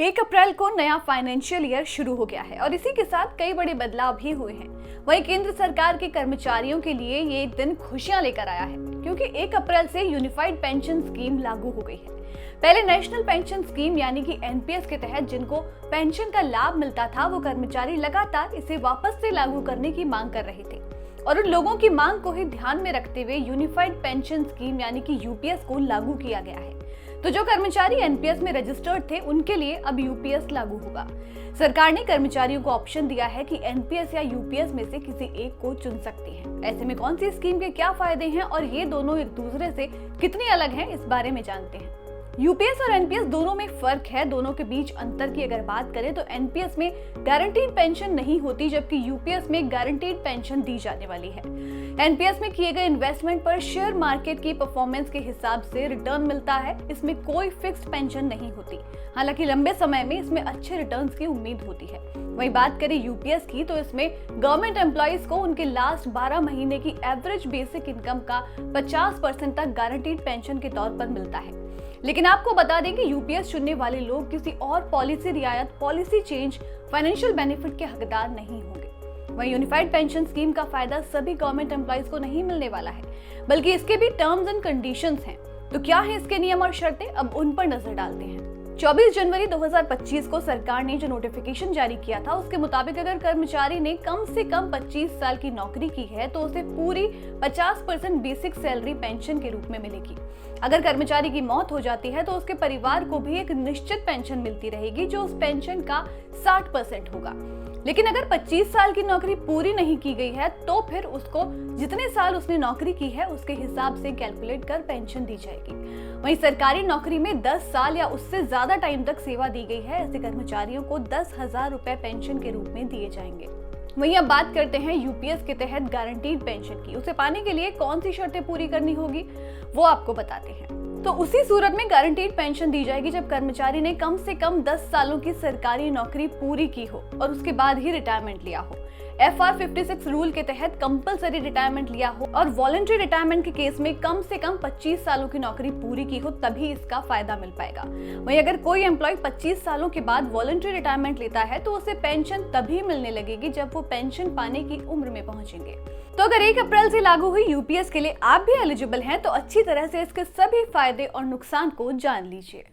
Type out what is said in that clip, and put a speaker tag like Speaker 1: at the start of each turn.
Speaker 1: 1 अप्रैल को नया financial year शुरू हो गया है और इसी के साथ कई बड़े बदलाव भी हुए हैं। वहीं केंद्र सरकार के कर्मचारियों के लिए ये दिन खुशियां लेकर आया है क्योंकि 1 अप्रैल से यूनिफाइड पेंशन स्कीम लागू हो गई है। पहले नेशनल पेंशन स्कीम यानी कि एनपीएस के तहत जिनको पेंशन का लाभ मिलता था वो कर्मचारी लगातार इसे वापस से लागू करने की मांग कर रहे थे और उन लोगों की मांग को ही ध्यान में रखते हुए यूनिफाइड पेंशन स्कीम यानी कि यूपीएस को लागू किया गया है। तो जो कर्मचारी एनपीएस में रजिस्टर्ड थे उनके लिए अब यूपीएस लागू होगा। सरकार ने कर्मचारियों को ऑप्शन दिया है कि एनपीएस या यूपीएस में से किसी एक को चुन सकते हैं। ऐसे में कौन सी स्कीम के क्या फायदे हैं और ये दोनों एक दूसरे से कितनी अलग हैं, इस बारे में जानते हैं। यूपीएस और एनपीएस दोनों में फर्क है। दोनों के बीच अंतर की अगर बात करें तो एनपीएस में गारंटीड पेंशन नहीं होती जबकि यूपीएस में गारंटीड पेंशन दी जाने वाली है। एनपीएस में किए गए इन्वेस्टमेंट पर शेयर मार्केट की परफॉर्मेंस के हिसाब से रिटर्न मिलता है। इसमें कोई फिक्स्ड पेंशन नहीं होती, हालांकि लंबे समय में इसमें अच्छे रिटर्न्स की उम्मीद होती है। वहीं बात करें यूपीएस की तो इसमें गवर्नमेंट एम्प्लॉइज को उनके लास्ट 12 महीने की एवरेज बेसिक इनकम का 50% तक गारंटीड पेंशन के तौर पर मिलता है। लेकिन आपको बता दें कि यूपीएस चुनने वाले लोग किसी और पॉलिसी रियायत, पॉलिसी चेंज, फाइनेंशियल बेनिफिट के हकदार नहीं होंगे। वहीं यूनिफाइड पेंशन स्कीम का फायदा सभी गवर्नमेंट एम्प्लॉइज को नहीं मिलने वाला है, बल्कि इसके भी टर्म्स एंड कंडीशंस हैं। तो क्या है इसके नियम और शर्तें, अब उन पर नजर डालते हैं। 24 जनवरी 2025 को सरकार ने जो नोटिफिकेशन जारी किया था उसके मुताबिक अगर कर्मचारी ने कम से कम 25 साल की नौकरी की है तो उसे पूरी 50% बेसिक सैलरी पेंशन के रूप में मिलेगी। अगर कर्मचारी की मौत हो जाती है तो उसके परिवार को भी एक निश्चित पेंशन मिलती रहेगी जो उस पेंशन का 60% होगा। लेकिन अगर 25 साल की नौकरी पूरी नहीं की गई है तो फिर उसको जितने साल उसने नौकरी की है उसके हिसाब से कैलकुलेट कर पेंशन दी जाएगी। वहीं सरकारी नौकरी में 10 साल या उससे ज्यादा टाइम तक सेवा दी गई है ऐसे कर्मचारियों को 10,000 रुपए पेंशन के रूप में दिए जाएंगे। वहीं अब बात करते हैं यूपीएस के तहत गारंटीड पेंशन की। उसे पाने के लिए कौन सी शर्तें पूरी करनी होगी वो आपको बताते हैं। तो उसी सूरत में गारंटीड पेंशन दी जाएगी जब कर्मचारी ने कम से कम 10 सालों की सरकारी नौकरी पूरी की हो और उसके बाद ही रिटायरमेंट लिया हो। FR 56 रूल के तहत कंपलसरी रिटायरमेंट लिया हो और वॉलंटरी रिटायरमेंट के केस में कम से कम 25 सालों की नौकरी पूरी की हो, तभी इसका फायदा मिल पाएगा। वहीं अगर कोई एम्प्लॉय 25 सालों के बाद वॉलंटरी रिटायरमेंट लेता है तो उसे पेंशन तभी मिलने लगेगी जब वो पेंशन पाने की उम्र में पहुंचेंगे। तो अगर 1 अप्रैल से लागू हुई यूपीएस के लिए आप भी एलिजिबल हैं तो अच्छी तरह से इसके सभी फायदे और नुकसान को जान लीजिए।